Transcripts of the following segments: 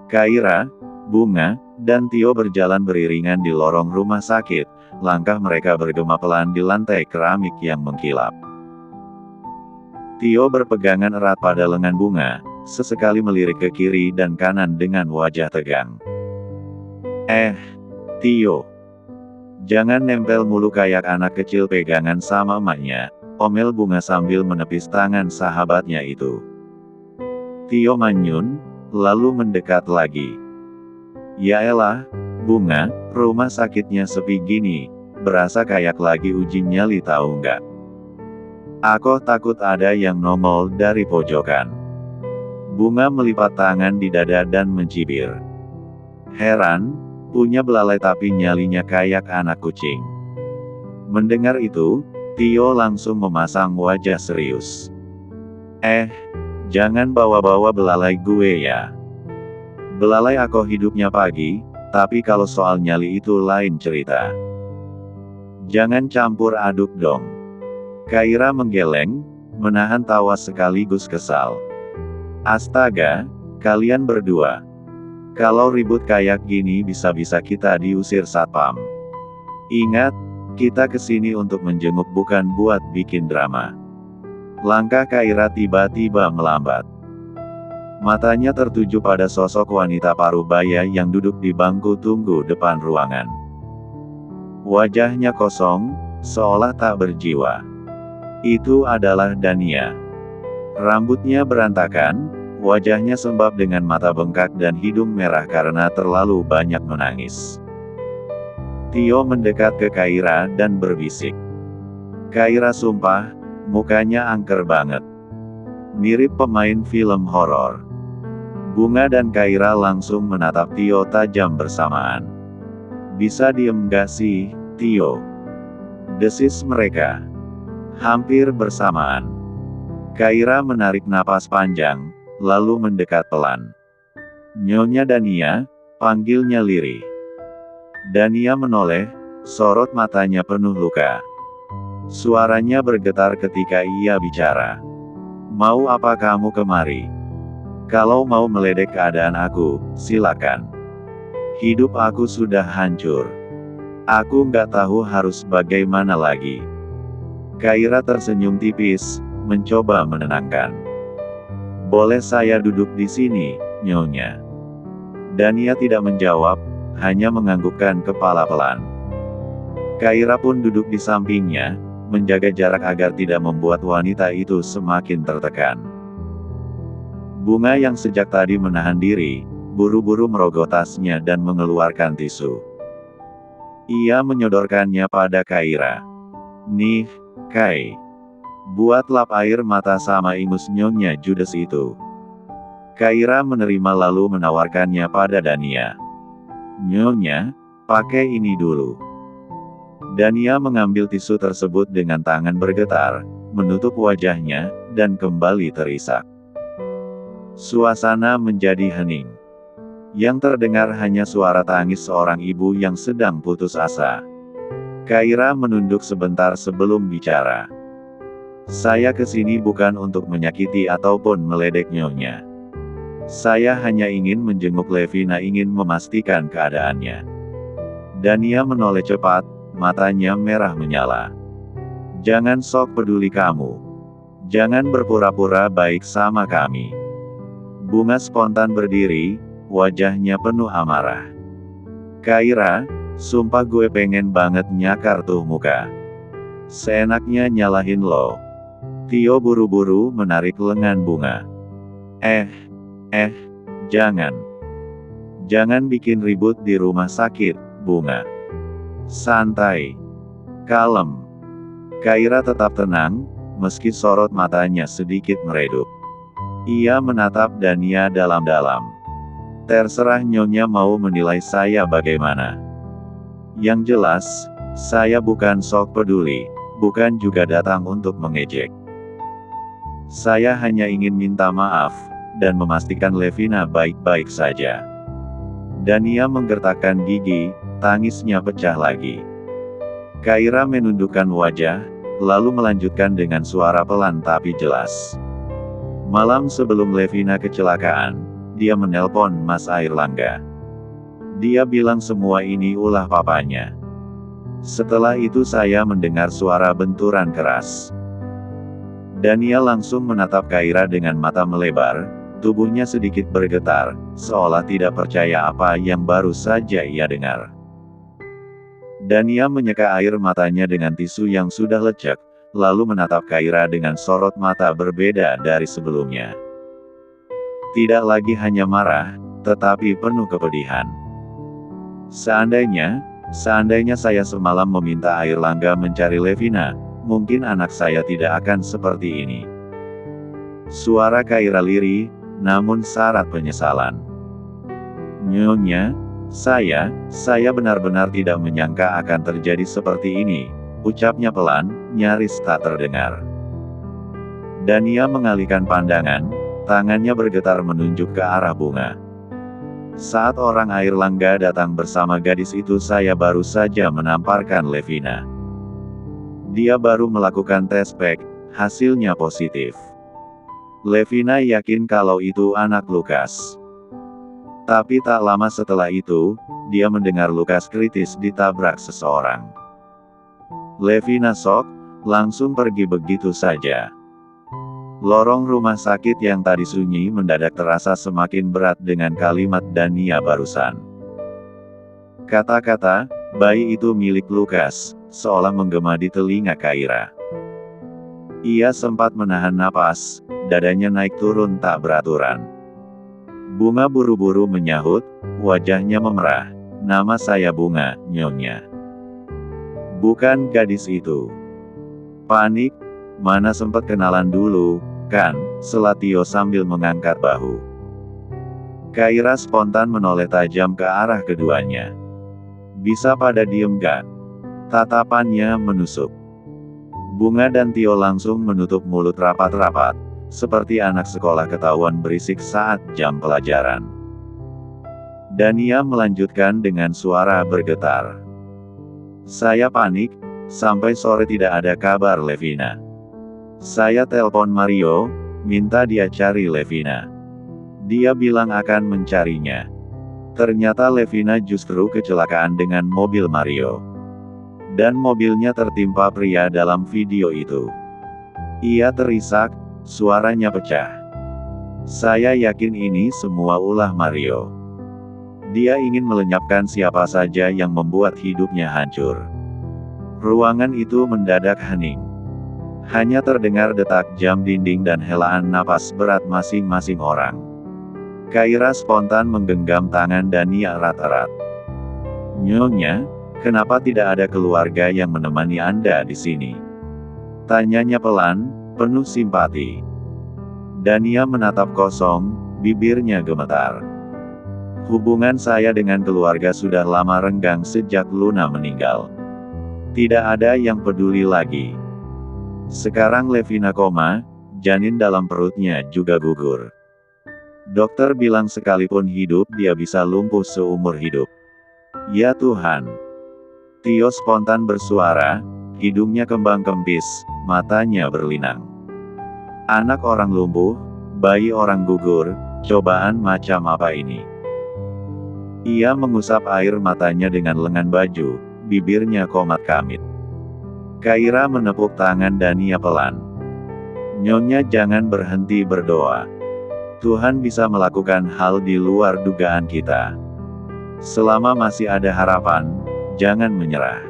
Kaira, Bunga, dan Tio berjalan beriringan di lorong rumah sakit. Langkah mereka bergema pelan di lantai keramik yang mengkilap. Tio berpegangan erat pada lengan Bunga, sesekali melirik ke kiri dan kanan dengan wajah tegang. Tio. Jangan nempel mulu kayak anak kecil pegangan sama emaknya, omel Bunga sambil menepis tangan sahabatnya itu. Tio manyun, lalu mendekat lagi. Yaelah, Bunga, rumah sakitnya sepi gini, berasa kayak lagi uji nyali tahu nggak? Aku takut ada yang nongol dari pojokan. Bunga melipat tangan di dada dan mencibir. Heran, punya belalai tapi nyalinya kayak anak kucing. Mendengar itu, Tio langsung memasang wajah serius. Jangan bawa-bawa belalai gue ya. Belalai aku hidupnya pagi, tapi kalau soal nyali itu lain cerita. Jangan campur aduk dong. Kaira menggeleng, menahan tawa sekaligus kesal. Astaga, kalian berdua. Kalau ribut kayak gini bisa-bisa kita diusir satpam. Ingat, kita kesini untuk menjenguk bukan buat bikin drama. Langkah Kaira tiba-tiba melambat. Matanya tertuju pada sosok wanita parubaya yang duduk di bangku tunggu depan ruangan. Wajahnya kosong, seolah tak berjiwa. Itu adalah Dania. Rambutnya berantakan, wajahnya sembab dengan mata bengkak dan hidung merah karena terlalu banyak menangis. Tio mendekat ke Kaira dan berbisik. Kaira sumpah, mukanya angker banget. Mirip pemain film horor. Bunga dan Kaira langsung menatap Tio tajam bersamaan. Bisa diem gak sih, Tio? Desis mereka. Hampir bersamaan. Kaira menarik napas panjang, lalu mendekat pelan. Nyonya Dania, panggilnya lirih. Dania menoleh, sorot matanya penuh luka. Suaranya bergetar ketika ia bicara. Mau apa kamu kemari? Kalau mau meledek keadaan aku, silakan. Hidup aku sudah hancur. Aku nggak tahu harus bagaimana lagi. Kaira tersenyum tipis, mencoba menenangkan. Boleh saya duduk di sini, Nyonya? Dania tidak menjawab, hanya menganggukkan kepala pelan. Kaira pun duduk di sampingnya, menjaga jarak agar tidak membuat wanita itu semakin tertekan. Bunga yang sejak tadi menahan diri, buru-buru merogoh tasnya dan mengeluarkan tisu. Ia menyodorkannya pada Kaira. Nih, Kai. Buat lap air mata sama ingus Nyonya judes itu. Kaira menerima lalu menawarkannya pada Dania. Nyonya, pakai ini dulu. Dania mengambil tisu tersebut dengan tangan bergetar, menutup wajahnya, dan kembali terisak. Suasana menjadi hening. Yang terdengar hanya suara tangis seorang ibu yang sedang putus asa. Kaira menunduk sebentar sebelum bicara. Saya kesini bukan untuk menyakiti ataupun meledek Nyonya. Saya hanya ingin menjenguk Levina, ingin memastikan keadaannya. Dania menoleh cepat, matanya merah menyala. Jangan sok peduli kamu. Jangan berpura-pura baik sama kami. Bunga spontan berdiri, wajahnya penuh amarah. Kaira, sumpah gue pengen banget nyakar tuh muka. Seenaknya nyalahin lo. Tio buru-buru menarik lengan Bunga. Jangan. Jangan bikin ribut di rumah sakit, Bunga. Santai. Kalem. Kaira tetap tenang, meski sorot matanya sedikit meredup. Ia menatap Dania dalam-dalam. Terserah Nyonya mau menilai saya bagaimana. Yang jelas, saya bukan sok peduli, bukan juga datang untuk mengejek. Saya hanya ingin minta maaf, dan memastikan Levina baik-baik saja. Dania menggertakkan gigi, tangisnya pecah lagi. Kaira menundukkan wajah, lalu melanjutkan dengan suara pelan tapi jelas. Malam sebelum Levina kecelakaan, dia menelpon Mas Airlangga. Dia bilang semua ini ulah papanya. Setelah itu saya mendengar suara benturan keras. Dania langsung menatap Kaira dengan mata melebar, tubuhnya sedikit bergetar, seolah tidak percaya apa yang baru saja ia dengar. Dania menyeka air matanya dengan tisu yang sudah lecek, lalu menatap Kaira dengan sorot mata berbeda dari sebelumnya. Tidak lagi hanya marah, tetapi penuh kepedihan. Seandainya saya semalam meminta Airlangga mencari Levina, mungkin anak saya tidak akan seperti ini. Suara Kaira lirih, namun syarat penyesalan. Nyonya, saya benar-benar tidak menyangka akan terjadi seperti ini, ucapnya pelan, nyaris tak terdengar. Dania mengalihkan pandangan, tangannya bergetar menunjuk ke arah bunga. Saat orang Airlangga datang bersama gadis itu saya baru saja menamparkan Levina. Dia baru melakukan tes pack, hasilnya positif. Levina yakin kalau itu anak Lukas. Tapi tak lama setelah itu, dia mendengar Lukas kritis ditabrak seseorang. Levina shock, langsung pergi begitu saja. Lorong rumah sakit yang tadi sunyi mendadak terasa semakin berat dengan kalimat Dania barusan. Kata-kata, bayi itu milik Lukas, seolah menggema di telinga Kaira. Ia sempat menahan napas, dadanya naik turun tak beraturan. Bunga buru-buru menyahut, wajahnya memerah. Nama saya Bunga, Nyonya. Bukan gadis itu. Panik, mana sempat kenalan dulu, kan, sela Tio sambil mengangkat bahu. Kaira spontan menoleh tajam ke arah keduanya. Bisa pada diem gak? Tatapannya menusuk. Bunga dan Tio langsung menutup mulut rapat-rapat, seperti anak sekolah ketahuan berisik saat jam pelajaran. Dania melanjutkan dengan suara bergetar. Saya panik, sampai sore tidak ada kabar Levina. Saya telepon Mario, minta dia cari Levina. Dia bilang akan mencarinya. Ternyata Levina justru kecelakaan dengan mobil Mario. Dan mobilnya tertimpa pria dalam video itu. Ia terisak, suaranya pecah. Saya yakin ini semua ulah Mario. Dia ingin melenyapkan siapa saja yang membuat hidupnya hancur. Ruangan itu mendadak hening. Hanya terdengar detak jam dinding dan helaan napas berat masing-masing orang. Kaira spontan menggenggam tangan Dania erat-erat. Nyonya, kenapa tidak ada keluarga yang menemani Anda di sini? Tanyanya pelan, penuh simpati. Dania menatap kosong, bibirnya gemetar. Hubungan saya dengan keluarga sudah lama renggang sejak Luna meninggal. Tidak ada yang peduli lagi. Sekarang Levina koma, janin dalam perutnya juga gugur. Dokter bilang sekalipun hidup dia bisa lumpuh seumur hidup. Ya Tuhan. Tio spontan bersuara, hidungnya kembang kempis, matanya berlinang. Anak orang lumpuh, bayi orang gugur, cobaan macam apa ini? Ia mengusap air matanya dengan lengan baju, bibirnya komat kamit. Kaira menepuk tangan Dania pelan. Nyonya jangan berhenti berdoa. Tuhan bisa melakukan hal di luar dugaan kita. Selama masih ada harapan, jangan menyerah.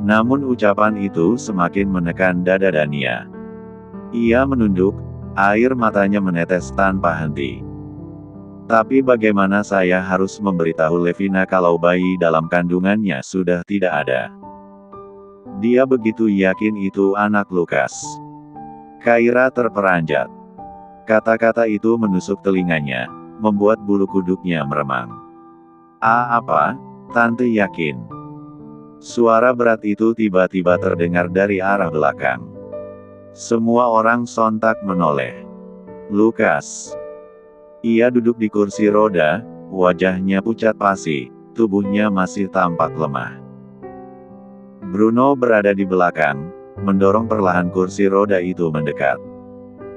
Namun ucapan itu semakin menekan dada Dania. Ia menunduk, air matanya menetes tanpa henti. Tapi bagaimana saya harus memberitahu Levina kalau bayi dalam kandungannya sudah tidak ada? Dia begitu yakin itu anak Lukas. Kaira terperanjat. Kata-kata itu menusuk telinganya, membuat bulu kuduknya meremang. Apa? Tante yakin? Suara berat itu tiba-tiba terdengar dari arah belakang. Semua orang sontak menoleh. Lukas. Ia duduk di kursi roda, wajahnya pucat pasi, tubuhnya masih tampak lemah. Bruno berada di belakang, mendorong perlahan kursi roda itu mendekat.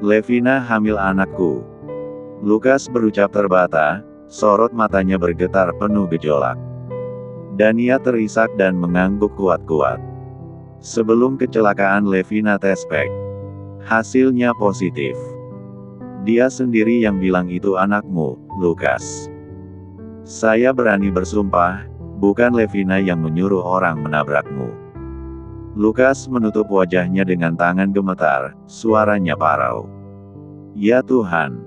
Levina hamil anakku. Lukas berucap terbata, sorot matanya bergetar penuh gejolak. Dania terisak dan mengangguk kuat-kuat. Sebelum kecelakaan Levina tes pack. Hasilnya positif. Dia sendiri yang bilang itu anakmu, Lukas. Saya berani bersumpah, bukan Levina yang menyuruh orang menabrakmu. Lukas menutup wajahnya dengan tangan gemetar, suaranya parau. Ya Tuhan.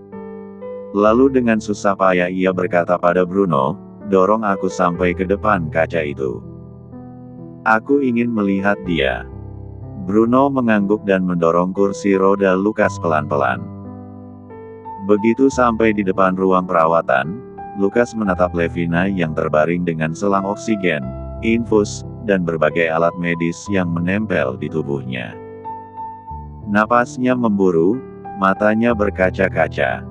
Lalu dengan susah payah ia berkata pada Bruno, dorong aku sampai ke depan kaca itu. Aku ingin melihat dia. Bruno mengangguk dan mendorong kursi roda Lukas pelan-pelan. Begitu sampai di depan ruang perawatan, Lukas menatap Levina yang terbaring dengan selang oksigen, infus, dan berbagai alat medis yang menempel di tubuhnya. Napasnya memburu, matanya berkaca-kaca.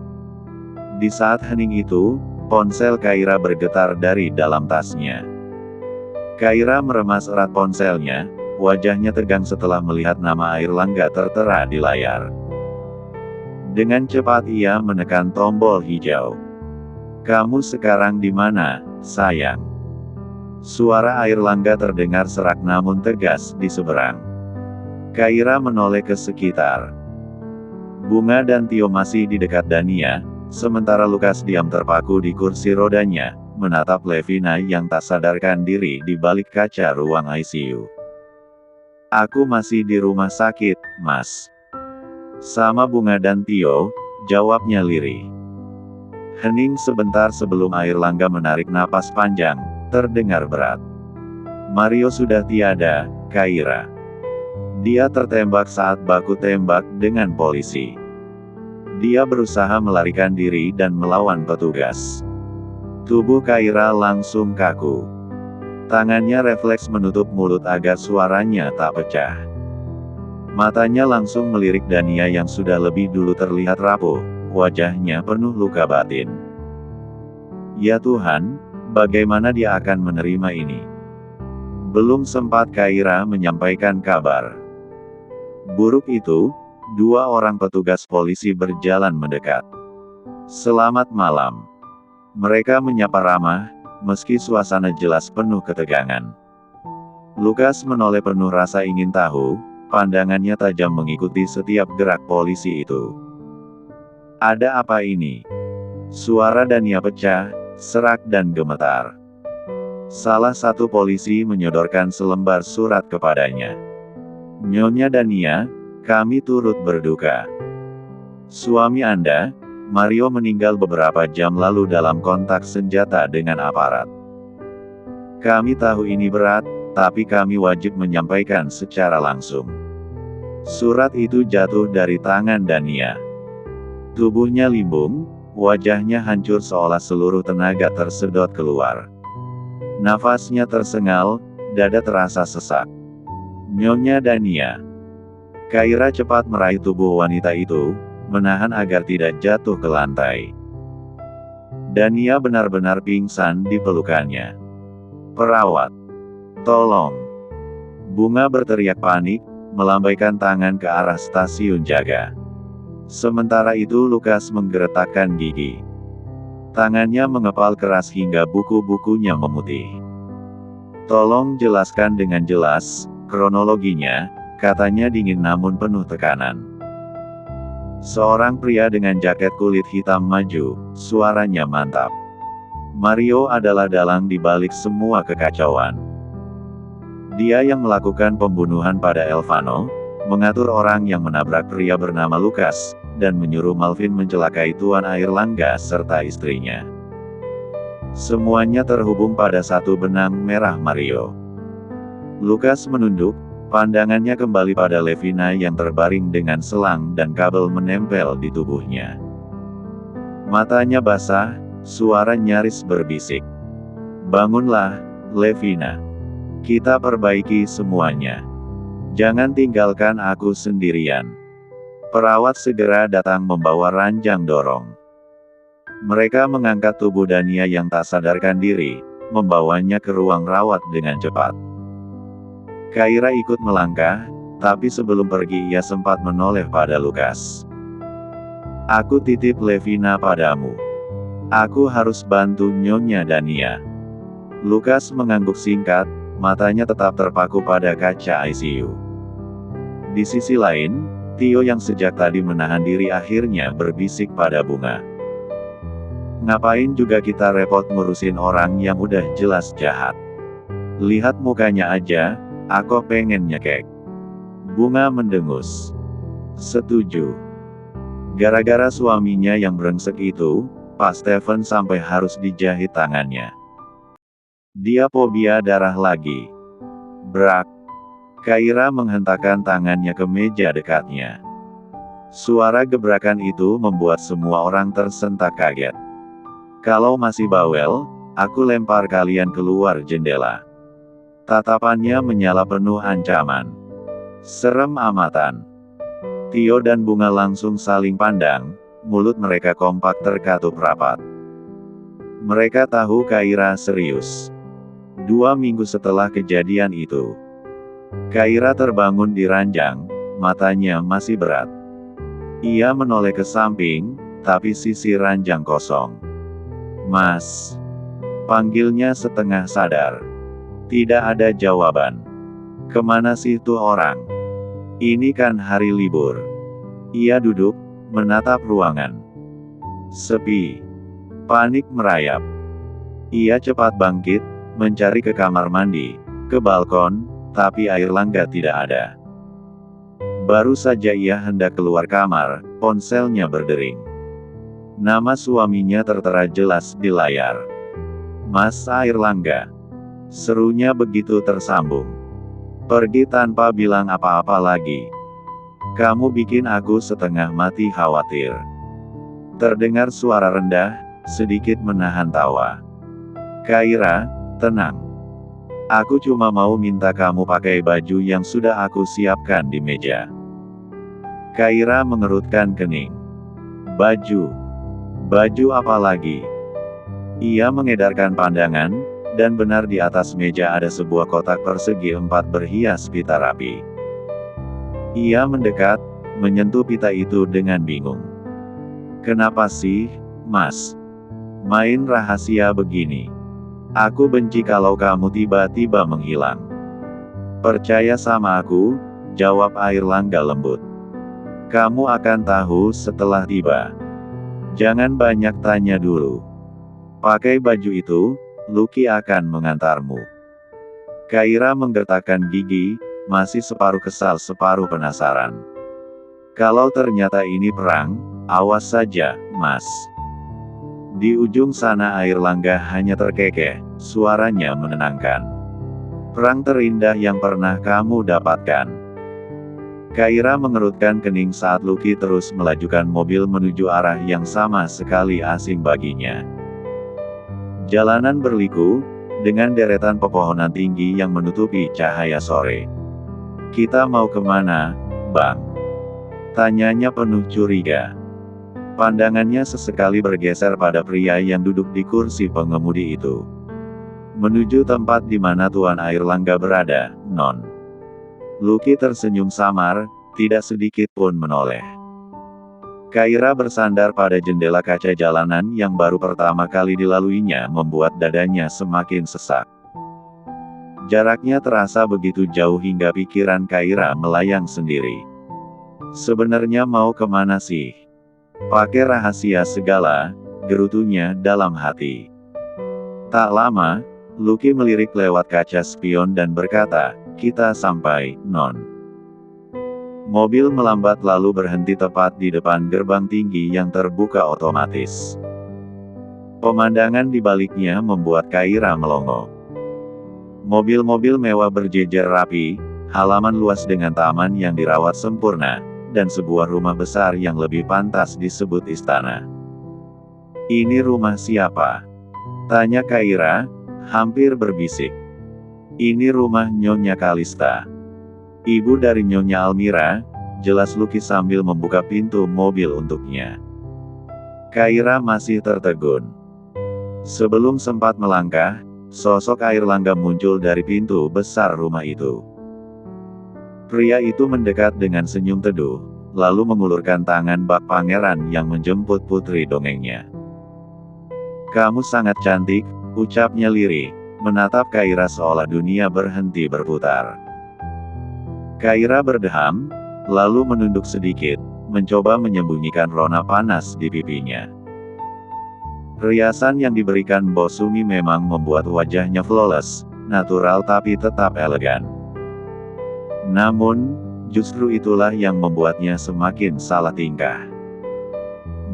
Di saat hening itu, ponsel Kaira bergetar dari dalam tasnya. Kaira meremas erat ponselnya, wajahnya tegang setelah melihat nama Airlangga tertera di layar. Dengan cepat ia menekan tombol hijau. Kamu sekarang di mana, sayang? Suara Airlangga terdengar serak namun tegas di seberang. Kaira menoleh ke sekitar. Bunga dan Tio masih di dekat Dania, sementara Lukas diam terpaku di kursi rodanya, menatap Levina yang tak sadarkan diri di balik kaca ruang ICU. Aku masih di rumah sakit, Mas. Sama Bunga dan Tio, jawabnya lirih. Hening sebentar sebelum Airlangga menarik napas panjang, terdengar berat. Mario sudah tiada, Kaira. Dia tertembak saat baku tembak dengan polisi. Dia berusaha melarikan diri dan melawan petugas. Tubuh Kaira langsung kaku. Tangannya refleks menutup mulut agar suaranya tak pecah. Matanya langsung melirik Dania yang sudah lebih dulu terlihat rapuh, wajahnya penuh luka batin. Ya Tuhan, bagaimana dia akan menerima ini? Belum sempat Kaira menyampaikan kabar buruk itu, dua orang petugas polisi berjalan mendekat. Selamat malam. Mereka menyapa ramah, meski suasana jelas penuh ketegangan. Lukas menoleh penuh rasa ingin tahu, pandangannya tajam mengikuti setiap gerak polisi itu. Ada apa ini? Suara Dania pecah, serak dan gemetar. Salah satu polisi menyodorkan selembar surat kepadanya. Nyonya Dania, kami turut berduka. Suami Anda, Mario meninggal beberapa jam lalu dalam kontak senjata dengan aparat. Kami tahu ini berat, tapi kami wajib menyampaikan secara langsung. Surat itu jatuh dari tangan Dania. Tubuhnya limbung, wajahnya hancur seolah seluruh tenaga tersedot keluar. Nafasnya tersengal, dada terasa sesak. Nyonya Dania. Kaira cepat meraih tubuh wanita itu, menahan agar tidak jatuh ke lantai. Dania benar-benar pingsan di pelukannya. Perawat. Tolong. Bunga berteriak panik, melambaikan tangan ke arah stasiun jaga. Sementara itu Lukas menggeretakkan gigi. Tangannya mengepal keras hingga buku-bukunya memutih. Tolong jelaskan dengan jelas, kronologinya, katanya dingin namun penuh tekanan. Seorang pria dengan jaket kulit hitam maju, suaranya mantap. Mario adalah dalang di balik semua kekacauan. Dia yang melakukan pembunuhan pada Elvano, mengatur orang yang menabrak pria bernama Lukas, dan menyuruh Malvin mencelakai Tuan Airlangga serta istrinya. Semuanya terhubung pada satu benang merah Mario. Lukas menunduk, pandangannya kembali pada Levina yang terbaring dengan selang dan kabel menempel di tubuhnya. Matanya basah, suara nyaris berbisik. Bangunlah, Levina. Kita perbaiki semuanya. Jangan tinggalkan aku sendirian. Perawat segera datang membawa ranjang dorong. Mereka mengangkat tubuh Dania yang tak sadarkan diri, membawanya ke ruang rawat dengan cepat. Kaira ikut melangkah, tapi sebelum pergi ia sempat menoleh pada Lukas. Aku titip Levina padamu. Aku harus bantu Nyonya Dania. Lukas mengangguk singkat, matanya tetap terpaku pada kaca ICU. Di sisi lain, Tio yang sejak tadi menahan diri akhirnya berbisik pada Bunga. Ngapain juga kita repot ngurusin orang yang udah jelas jahat. Lihat mukanya aja, aku pengen nyekek. Bunga mendengus. Setuju. Gara-gara suaminya yang brengsek itu, Pak Stephen sampai harus dijahit tangannya. Dia fobia darah lagi. Brak. Kaira menghentakkan tangannya ke meja dekatnya. Suara gebrakan itu membuat semua orang tersentak kaget. Kalau masih bawel, aku lempar kalian keluar jendela. Tatapannya menyala penuh ancaman. Serem amatan. Tio dan Bunga langsung saling pandang, mulut mereka kompak terkatup rapat. Mereka tahu Kaira serius. 2 minggu setelah kejadian itu, Kaira terbangun di ranjang, matanya masih berat. Ia menoleh ke samping, tapi sisi ranjang kosong. Mas, panggilnya setengah sadar. Tidak ada jawaban. Kemana sih tuh orang? Ini kan hari libur. Ia duduk, menatap ruangan. Sepi. Panik merayap. Ia cepat bangkit, mencari ke kamar mandi, ke balkon, tapi Airlangga tidak ada. Baru saja ia hendak keluar kamar, ponselnya berdering. Nama suaminya tertera jelas di layar. Mas Airlangga. Serunya begitu tersambung. Pergi tanpa bilang apa-apa lagi. Kamu bikin aku setengah mati khawatir. Terdengar suara rendah, sedikit menahan tawa. Kaira, tenang. Aku cuma mau minta kamu pakai baju yang sudah aku siapkan di meja. Kaira mengerutkan kening. Baju? Baju apa lagi? Ia mengedarkan pandangan, dan benar di atas meja ada sebuah kotak persegi 4 berhias pita rapi. Ia mendekat, menyentuh pita itu dengan bingung. Kenapa sih, Mas? Main rahasia begini. Aku benci kalau kamu tiba-tiba menghilang. Percaya sama aku, jawab Airlangga lembut. Kamu akan tahu setelah tiba. Jangan banyak tanya dulu. Pakai baju itu, Lucky akan mengantarmu. Kaira menggertakkan gigi, masih separuh kesal separuh penasaran. Kalau ternyata ini perang, awas saja, Mas. Di ujung sana Airlangga hanya terkekeh, suaranya menenangkan. Perang terindah yang pernah kamu dapatkan. Kaira mengerutkan kening saat Lucky terus melajukan mobil menuju arah yang sama sekali asing baginya. Jalanan berliku, dengan deretan pepohonan tinggi yang menutupi cahaya sore. Kita mau kemana, Bang? Tanyanya penuh curiga. Pandangannya sesekali bergeser pada pria yang duduk di kursi pengemudi itu. Menuju tempat di mana Tuan Airlangga berada, Non. Lucky tersenyum samar, tidak sedikit pun menoleh. Kaira bersandar pada jendela kaca jalanan yang baru pertama kali dilaluinya membuat dadanya semakin sesak. Jaraknya terasa begitu jauh hingga pikiran Kaira melayang sendiri. Sebenarnya mau kemana sih? Pakai rahasia segala, gerutunya dalam hati. Tak lama, Lucky melirik lewat kaca spion dan berkata, kita sampai, Non. Mobil melambat lalu berhenti tepat di depan gerbang tinggi yang terbuka otomatis. Pemandangan di baliknya membuat Kaira melongo. Mobil-mobil mewah berjejer rapi, halaman luas dengan taman yang dirawat sempurna, dan sebuah rumah besar yang lebih pantas disebut istana. Ini rumah siapa? Tanya Kaira, hampir berbisik. Ini rumah Nyonya Kalista. Ibu dari Nyonya Almira, jelas Lucky sambil membuka pintu mobil untuknya. Kaira masih tertegun. Sebelum sempat melangkah, sosok Airlangga muncul dari pintu besar rumah itu. Pria itu mendekat dengan senyum teduh, lalu mengulurkan tangan bak pangeran yang menjemput putri dongengnya. "Kamu sangat cantik," ucapnya lirih, menatap Kaira seolah dunia berhenti berputar. Kaira berdeham, lalu menunduk sedikit, mencoba menyembunyikan rona panas di pipinya. Riasan yang diberikan Bosumi memang membuat wajahnya flawless, natural tapi tetap elegan. Namun, justru itulah yang membuatnya semakin salah tingkah.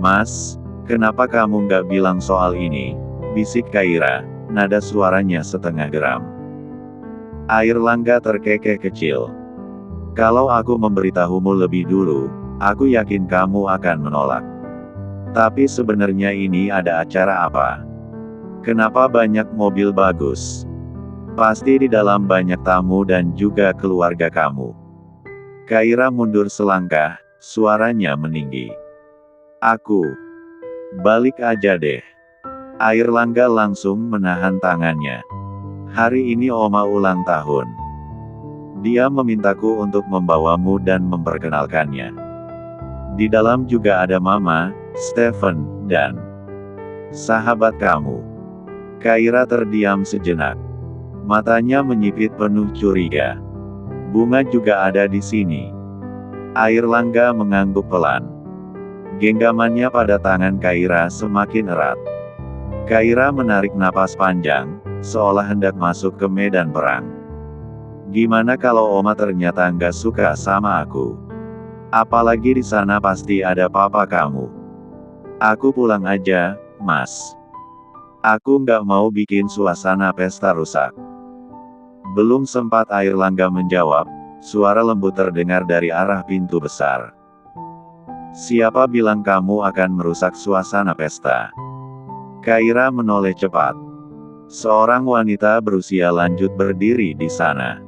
"Mas, kenapa kamu nggak bilang soal ini?" bisik Kaira, nada suaranya setengah geram. Airlangga terkekeh kecil. "Kalau aku memberitahumu lebih dulu, aku yakin kamu akan menolak. Tapi sebenarnya ini ada acara apa? Kenapa banyak mobil bagus? Pasti di dalam banyak tamu dan juga keluarga kamu." Kaira mundur selangkah, suaranya meninggi. "Aku balik aja deh." Airlangga langsung menahan tangannya. "Hari ini Oma ulang tahun. Dia memintaku untuk membawamu dan memperkenalkannya. Di dalam juga ada Mama, Stephen, dan sahabat kamu." Kaira terdiam sejenak. Matanya menyipit penuh curiga. "Bunga juga ada di sini." Airlangga mengangguk pelan. Genggamannya pada tangan Kaira semakin erat. Kaira menarik napas panjang, seolah hendak masuk ke medan perang. "Gimana kalau Oma ternyata nggak suka sama aku? Apalagi di sana pasti ada papa kamu. Aku pulang aja, Mas. Aku nggak mau bikin suasana pesta rusak." Belum sempat Airlangga menjawab, suara lembut terdengar dari arah pintu besar. "Siapa bilang kamu akan merusak suasana pesta?" Kaira menoleh cepat. Seorang wanita berusia lanjut berdiri di sana.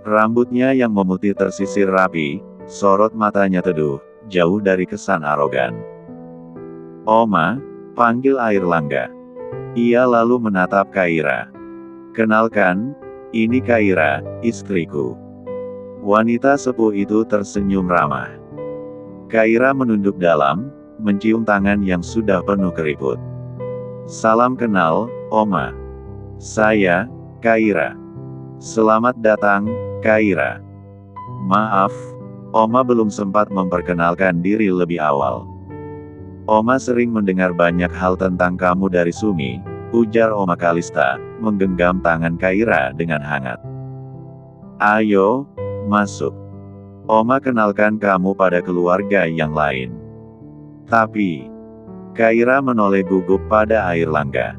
Rambutnya yang memutih tersisir rapi, sorot matanya teduh, jauh dari kesan arogan. "Oma," panggil Airlangga. Ia lalu menatap Kaira. "Kenalkan, ini Kaira, istriku." Wanita sepuh itu tersenyum ramah. Kaira menunduk dalam, mencium tangan yang sudah penuh keriput. "Salam kenal, Oma. Saya, Kaira." "Selamat datang, Kaira. Maaf, Oma belum sempat memperkenalkan diri lebih awal. Oma sering mendengar banyak hal tentang kamu dari Sumi," ujar Oma Kalista, menggenggam tangan Kaira dengan hangat. "Ayo, masuk. Oma kenalkan kamu pada keluarga yang lain." "Tapi..." Kaira menoleh gugup pada Airlangga.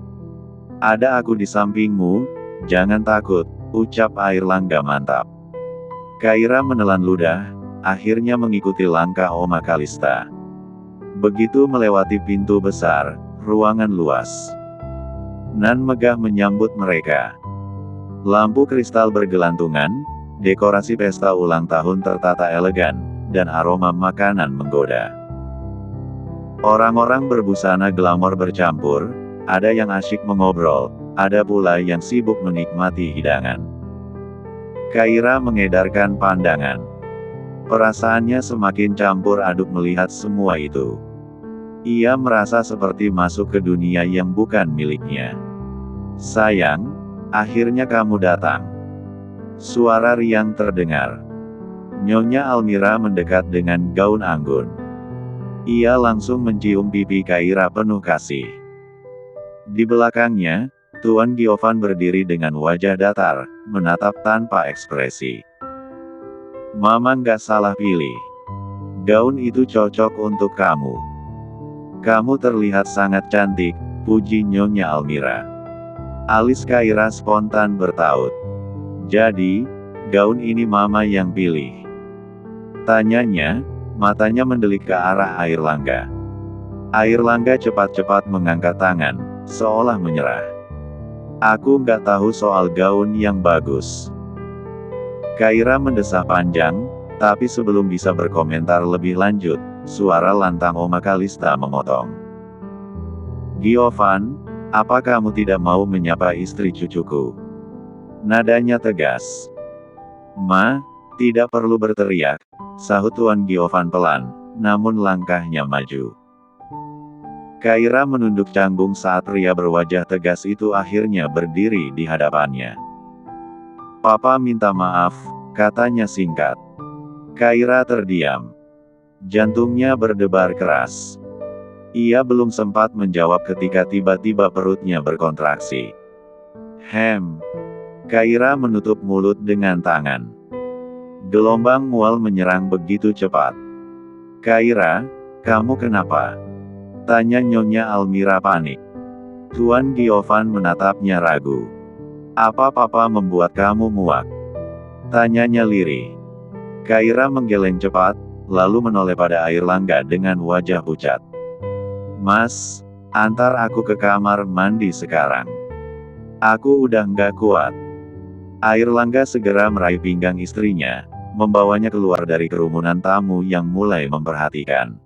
"Ada aku di sampingmu, jangan takut," ucap Airlangga mantap. Kaira menelan ludah, akhirnya mengikuti langkah Oma Kalista. Begitu melewati pintu besar, ruangan luas. Nan megah menyambut mereka. Lampu kristal bergelantungan, dekorasi pesta ulang tahun tertata elegan, dan aroma makanan menggoda. Orang-orang berbusana glamor bercampur, ada yang asyik mengobrol, ada pula yang sibuk menikmati hidangan. Kaira mengedarkan pandangan. Perasaannya semakin campur aduk melihat semua itu. Ia merasa seperti masuk ke dunia yang bukan miliknya. "Sayang, akhirnya kamu datang." Suara riang terdengar. Nyonya Almira mendekat dengan gaun anggun. Ia langsung mencium pipi Kaira penuh kasih. Di belakangnya, Tuan Giovan berdiri dengan wajah datar, menatap tanpa ekspresi. "Mama nggak salah pilih. Gaun itu cocok untuk kamu. Kamu terlihat sangat cantik," puji Nyonya Almira. Alis Kaira spontan bertaut. "Jadi, gaun ini Mama yang pilih?" tanyanya, matanya mendelik ke arah Airlangga. Airlangga cepat-cepat mengangkat tangan, seolah menyerah. "Aku nggak tahu soal gaun yang bagus." Kaira mendesah panjang, tapi sebelum bisa berkomentar lebih lanjut, suara lantang Oma Kalista memotong. "Giovan, apa kamu tidak mau menyapa istri cucuku?" Nadanya tegas. "Ma, tidak perlu berteriak, sahut Tuan Giovan pelan, namun langkahnya maju. Kaira menunduk canggung saat pria berwajah tegas itu akhirnya berdiri di hadapannya. "Papa minta maaf," katanya singkat. Kaira terdiam. Jantungnya berdebar keras. Ia belum sempat menjawab ketika tiba-tiba perutnya berkontraksi. Kaira menutup mulut dengan tangan. Gelombang mual menyerang begitu cepat. "Kaira, kamu kenapa?" tanya Nyonya Almira panik. Tuan Giovan menatapnya ragu. "Apa papa membuat kamu muak?" tanyanya lirih. Kaira menggeleng cepat, lalu menoleh pada Airlangga dengan wajah pucat. "Mas, antar aku ke kamar mandi sekarang. Aku udah nggak kuat." Airlangga segera meraih pinggang istrinya, membawanya keluar dari kerumunan tamu yang mulai memperhatikan.